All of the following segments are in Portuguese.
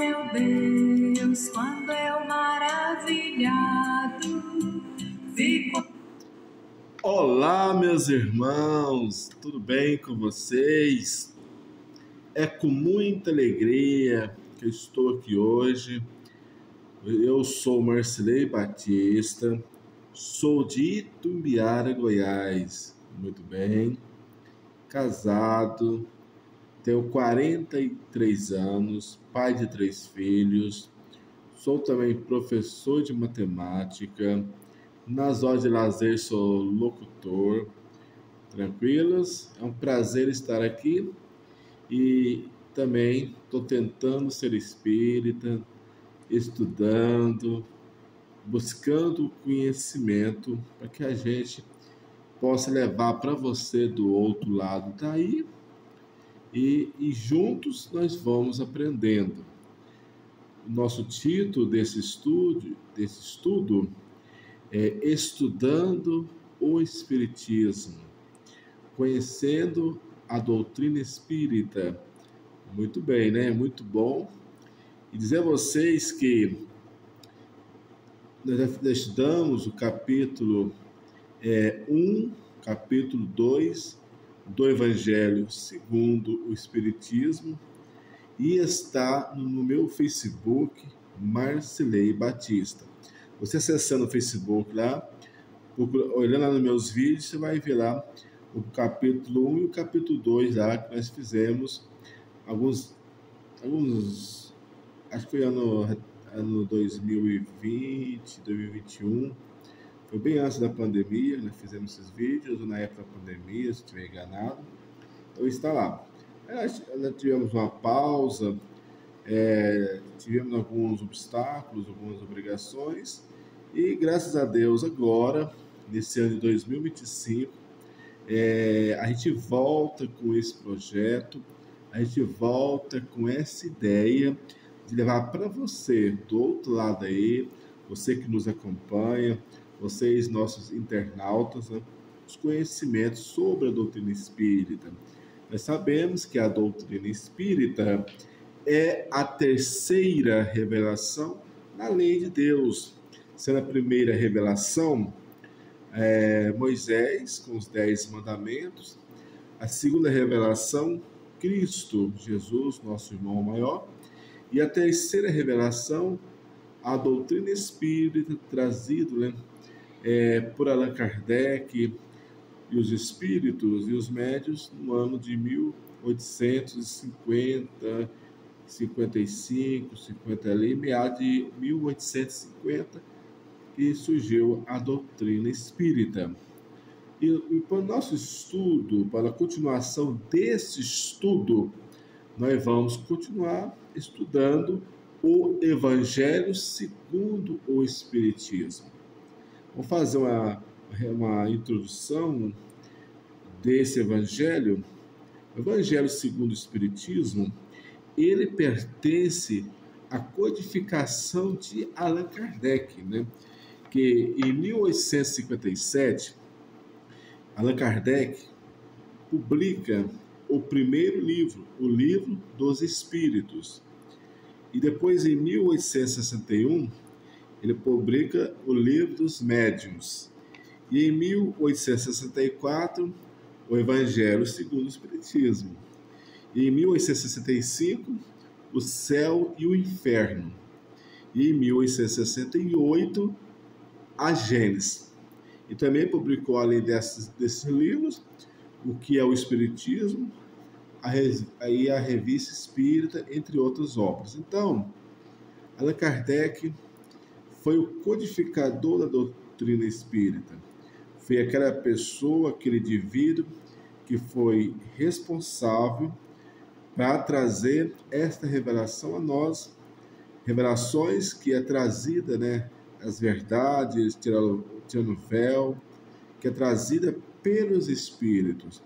meu Deus, quando eu maravilhado fico. Olá, meus irmãos, tudo bem com vocês? É com muita alegria que eu estou aqui hoje. Eu sou Marcilei Batista, sou de Itumbiara, Goiás. Muito bem, casado, tenho 43 anos, pai de 3 filhos, sou também professor de matemática, nas horas de lazer sou locutor. Tranquilos? É um prazer estar aqui e também estou tentando ser espírita, estudando, buscando conhecimento para que a gente possa levar para você do outro lado daí e juntos nós vamos aprendendo. O nosso título desse estudo é Estudando o Espiritismo, conhecendo a doutrina espírita. Muito bem, né? Muito bom. E dizer a vocês que nós já estudamos o capítulo 1, capítulo 2 do Evangelho segundo o Espiritismo, e está no meu Facebook, Marcilei Batista. Você acessando o Facebook lá, olhando lá nos meus vídeos, você vai ver lá o capítulo 1 e o capítulo 2 lá, que nós fizemos alguns acho que foi ano 2020, 2021, foi bem antes da pandemia, nós fizemos esses vídeos, ou na época da pandemia, se estiver enganado, então está lá. Nós tivemos uma pausa, tivemos alguns obstáculos, algumas obrigações, e graças a Deus agora, nesse ano de 2025, a gente volta com esse projeto, a gente volta com essa ideia de levar para você, do outro lado aí, você que nos acompanha, vocês, nossos internautas, né, os conhecimentos sobre a doutrina espírita. Nós sabemos que a doutrina espírita é a terceira revelação na lei de Deus. Sendo a primeira revelação, Moisés, com os 10 mandamentos. A segunda revelação, Cristo, Jesus, nosso irmão maior. E a terceira revelação, a doutrina espírita, trazido por Allan Kardec e os espíritos e os médios no ano de 1850, 55, 50 ali, meados de 1850, que surgiu a doutrina espírita. E para o nosso estudo, para a continuação desse estudo, nós vamos continuar estudando o Evangelho segundo o Espiritismo. Vamos fazer uma introdução desse Evangelho. O Evangelho segundo o Espiritismo, ele pertence à codificação de Allan Kardec, né? Que em 1857, Allan Kardec publica o primeiro livro, o Livro dos Espíritos. E depois, em 1861, ele publica o Livro dos Médiuns. E em 1864, o Evangelho segundo o Espiritismo. E em 1865, o Céu e o Inferno. E em 1868, a Gênesis. E também publicou, além desses livros, o que é o Espiritismo, a Revista Espírita, entre outras obras. Então, Allan Kardec foi o codificador da doutrina espírita. Foi aquela pessoa, aquele indivíduo que foi responsável para trazer esta revelação a nós, revelações que é trazida, né, as verdades, tirando o véu, que é trazida pelos espíritos.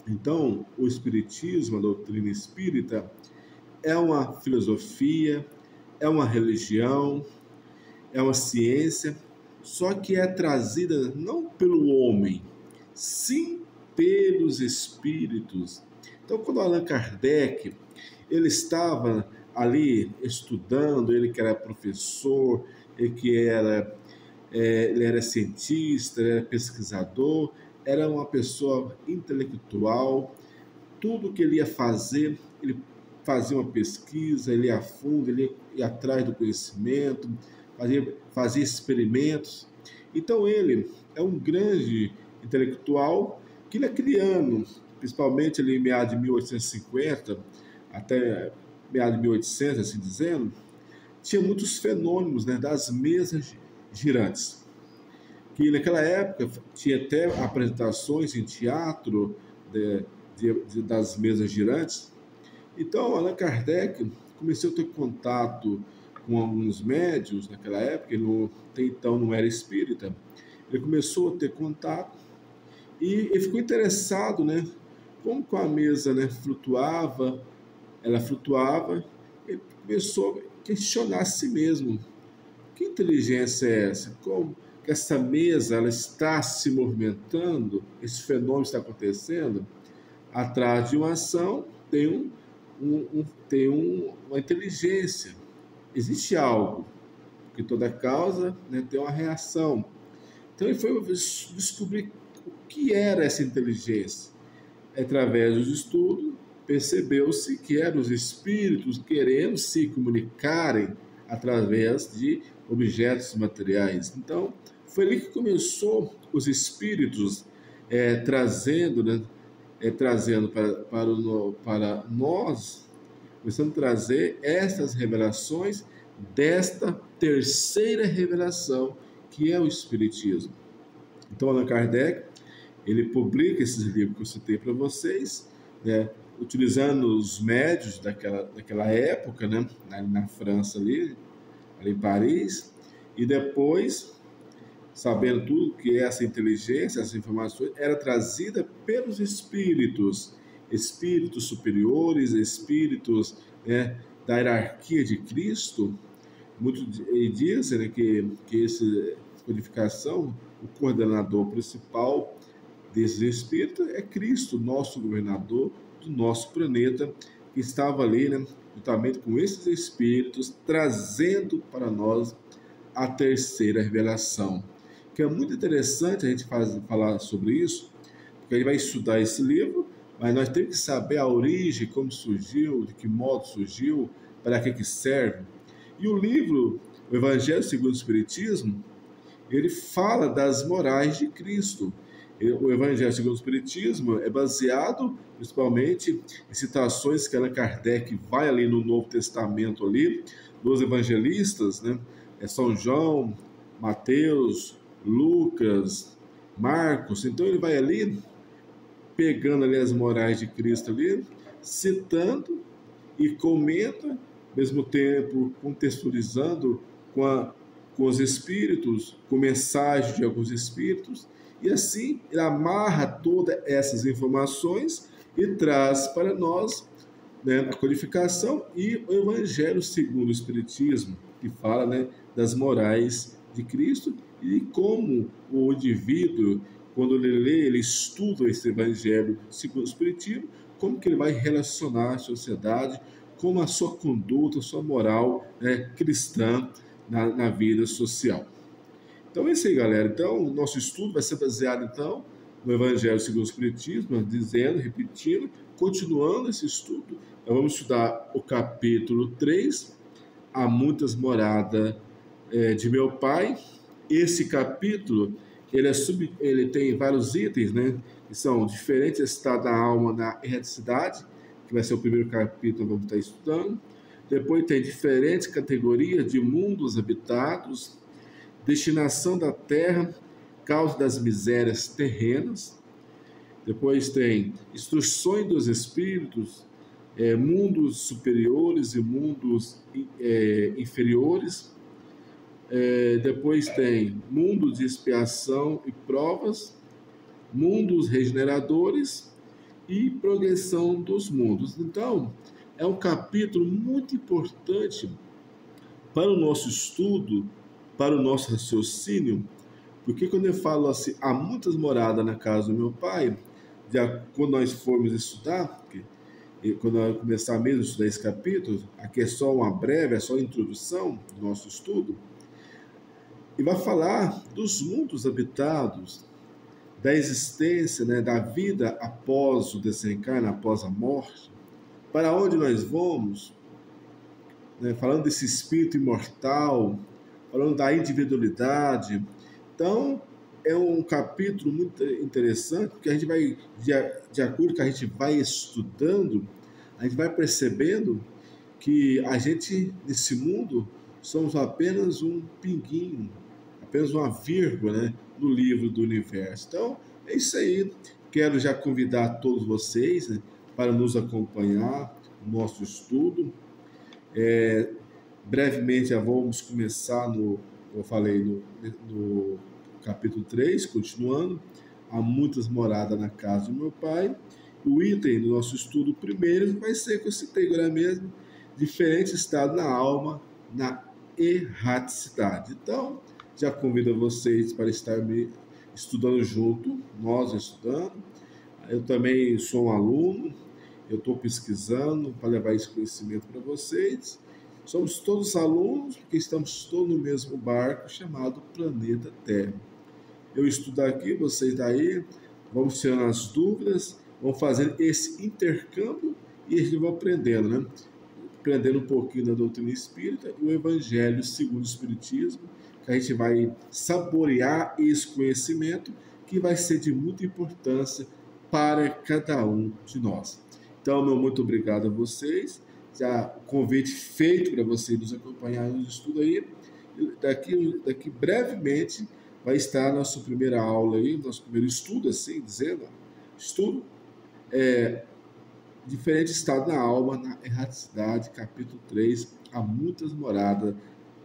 Então, o espiritismo, a doutrina espírita, é uma filosofia, é uma religião, é uma ciência, só que é trazida não pelo homem, sim pelos espíritos. Então, quando Allan Kardec ele estava ali estudando, ele que era professor, ele era cientista, ele era pesquisador, era uma pessoa intelectual. Tudo que ele ia fazer, ele fazia uma pesquisa, ele ia a fundo, ele ia atrás do conhecimento, fazia experimentos. Então ele é um grande intelectual que ele é criando, principalmente ali em meados de 1850 até meados de 1800, assim dizendo, tinha muitos fenômenos, né, das mesas girantes, que naquela época tinha até apresentações em teatro das mesas girantes. Então, Allan Kardec começou a ter contato com alguns médiuns naquela época, ele até então não era espírita, ele começou a ter contato e ele ficou interessado, né, como com a mesa, né, ela flutuava, ele começou a questionar a si mesmo: que inteligência é essa? Como que essa mesa ela está se movimentando? Esse fenômeno está acontecendo? Atrás de uma ação tem uma inteligência. Existe algo, porque toda causa, né, tem uma reação. Então ele foi descobrir o que era essa inteligência. Através dos estudos, percebeu-se que eram os espíritos querendo se comunicarem através de objetos materiais. Então, foi ali que começou os espíritos trazendo, né, trazendo para nós, começando a trazer essas revelações desta terceira revelação, que é o Espiritismo. Então, Allan Kardec, ele publica esses livros que eu citei para vocês, né, utilizando os médios daquela época, né, na França ali em Paris, e depois, sabendo tudo que essa inteligência, essas informações, era trazida pelos espíritos superiores, espíritos, né, da hierarquia de Cristo. Muitos dizem, né, que essa codificação, o coordenador principal desses espíritos é Cristo, nosso governador do nosso planeta, que estava ali, né, juntamente com esses espíritos, trazendo para nós a terceira revelação, que é muito interessante a gente falar sobre isso, porque a gente vai estudar esse livro, mas nós temos que saber a origem, como surgiu, de que modo surgiu, para que serve. E o livro, o Evangelho segundo o Espiritismo, ele fala das morais de Cristo. O Evangelho segundo o Espiritismo é baseado principalmente em citações que Allan Kardec vai ali no Novo Testamento ali, dos evangelistas, né? São João, Mateus, Lucas, Marcos. Então ele vai ali pegando ali as morais de Cristo ali, citando e comenta, ao mesmo tempo contextualizando com os espíritos, com mensagens de alguns espíritos, e assim ele amarra todas essas informações e traz para nós, né, a codificação e o Evangelho segundo o Espiritismo, que fala, né, das morais de Cristo e como o indivíduo, quando ele lê, ele estuda esse Evangelho segundo o Espiritismo, como que ele vai relacionar a sociedade, como a sua conduta, a sua moral, né, cristã na vida social. Então é isso aí, galera. Então, o nosso estudo vai ser baseado, então, no Evangelho segundo o Espiritismo, dizendo, repetindo, continuando esse estudo. Nós vamos estudar o capítulo 3, Há Muitas Moradas de Meu Pai. Esse capítulo, ele tem vários itens, né, que são diferentes estados da alma na erraticidade, que vai ser o primeiro capítulo que vamos estar estudando. Depois tem diferentes categorias de mundos habitados, destinação da terra, causa das misérias terrenas. Depois tem instruções dos espíritos, mundos superiores e mundos inferiores. Depois tem mundos de expiação e provas, mundos regeneradores e progressão dos mundos. Então, é um capítulo muito importante para o nosso estudo, para o nosso raciocínio, porque quando eu falo assim, há muitas moradas na casa do meu pai, quando nós formos estudar, e quando eu começar mesmo a estudar esse capítulo, aqui é só uma breve, é só a introdução do nosso estudo, e vai falar dos mundos habitados, da existência, né, da vida após o desencarne, após a morte, para onde nós vamos, né, falando desse espírito imortal, falando da individualidade. Então, é um capítulo muito interessante, porque a gente vai, de acordo com a gente vai estudando, a gente vai percebendo que a gente, nesse mundo, somos apenas um pinguinho, apenas uma vírgula, né, no livro do universo. Então, é isso aí. Quero já convidar todos vocês, né, para nos acompanhar no nosso estudo. Brevemente já vamos começar eu falei, no capítulo 3, continuando. Há muitas moradas na casa do meu pai. O item do nosso estudo primeiro vai ser, que eu citei agora mesmo, diferente estado na alma, na erraticidade. Então, já convido vocês para estar estudando junto, nós estudando. Eu também sou um aluno, eu estou pesquisando para levar esse conhecimento para vocês. Somos todos alunos, porque estamos todos no mesmo barco chamado Planeta Terra. Eu estudo aqui, vocês daí, vamos tirando as dúvidas, vamos fazer esse intercâmbio e a gente vai aprendendo, né? Aprendendo um pouquinho da doutrina espírita e o Evangelho segundo o Espiritismo, que a gente vai saborear esse conhecimento que vai ser de muita importância para cada um de nós. Então, meu muito obrigado a vocês. Já o convite feito para vocês nos acompanharem no estudo aí. Daqui brevemente vai estar a nossa primeira aula aí, nosso primeiro estudo, assim dizendo, estudo diferente estado na alma, na erraticidade, capítulo 3, há muitas moradas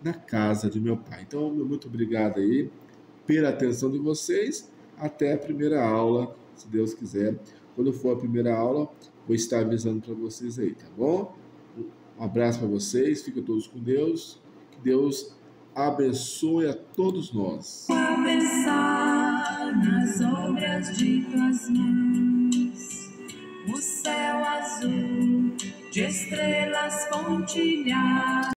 na casa de meu pai. Então, muito obrigado aí pela atenção de vocês. Até a primeira aula, se Deus quiser. Quando for a primeira aula, vou estar avisando para vocês aí, tá bom? Um abraço para vocês, fiquem todos com Deus. Que Deus abençoe a todos nós. A pensar nas obras de tuas mãos, o céu azul de estrelas pontilhadas.